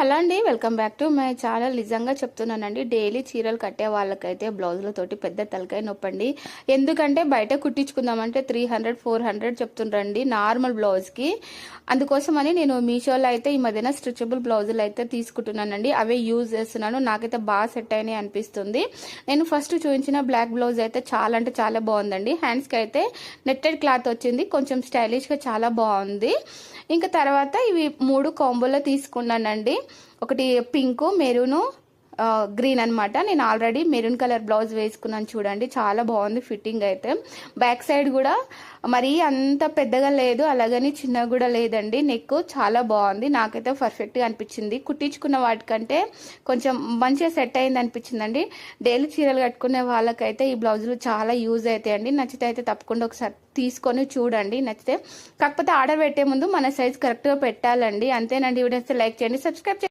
Hello అండి, welcome back to my channel. నిజంగా చెప్తున్నానండి, డైలీ చీరలు కట్టే వాళ్ళకైతే బ్లౌజులతోటి పెద్ద తలకాయ నొప్పండి. ఎందుకంటే బయట కుట్టించుకుందామంటే 300-400 చెప్తుండ్రండి నార్మల్ బ్లౌజ్కి. అందుకోసమని నేను మీషోలో అయితే ఈ మధ్యన స్ట్రెచబుల్ బ్లౌజులు అయితే తీసుకుంటున్నానండి. అవే యూజ్ చేస్తున్నాను. నాకైతే బాగా సెట్ అయినాయి అనిపిస్తుంది. నేను ఫస్ట్ చూపించిన బ్లాక్ బ్లౌజ్ అయితే చాలా అంటే చాలా బాగుందండి. హ్యాండ్స్కి అయితే నెట్టెడ్ క్లాత్ వచ్చింది, కొంచెం స్టైలిష్గా చాలా బాగుంది. ఇంకా తర్వాత ఇవి 3 కాంబోలో తీసుకున్నానండి. ఒకటి పింక్, మెరూను, గ్రీన్ అనమాట. నేను ఆల్రెడీ మెరూన్ కలర్ బ్లౌజ్ వేసుకున్నాను చూడండి, చాలా బాగుంది ఫిట్టింగ్ అయితే. బ్యాక్ సైడ్ కూడా మరీ అంత పెద్దగా లేదు, అలాగని చిన్నగా కూడా లేదండి. నెక్ చాలా బాగుంది, నాకైతే పర్ఫెక్ట్గా అనిపించింది. కుట్టించుకున్న వాటికంటే కొంచెం మంచిగా సెట్ అయింది అనిపించిందండి. డైలీ చీరలు కట్టుకునే వాళ్ళకైతే ఈ బ్లౌజులు చాలా యూజ్ అవుతాయండి. నచ్చితే అయితే తప్పకుండా ఒకసారి తీసుకొని చూడండి నచ్చితే. కాకపోతే ఆర్డర్ పెట్టే ముందు మన సైజ్ కరెక్ట్గా పెట్టాలండి. అంతేనండి. వీడియోస్ లైక్ చేయండి, సబ్స్క్రైబ్ చేయండి.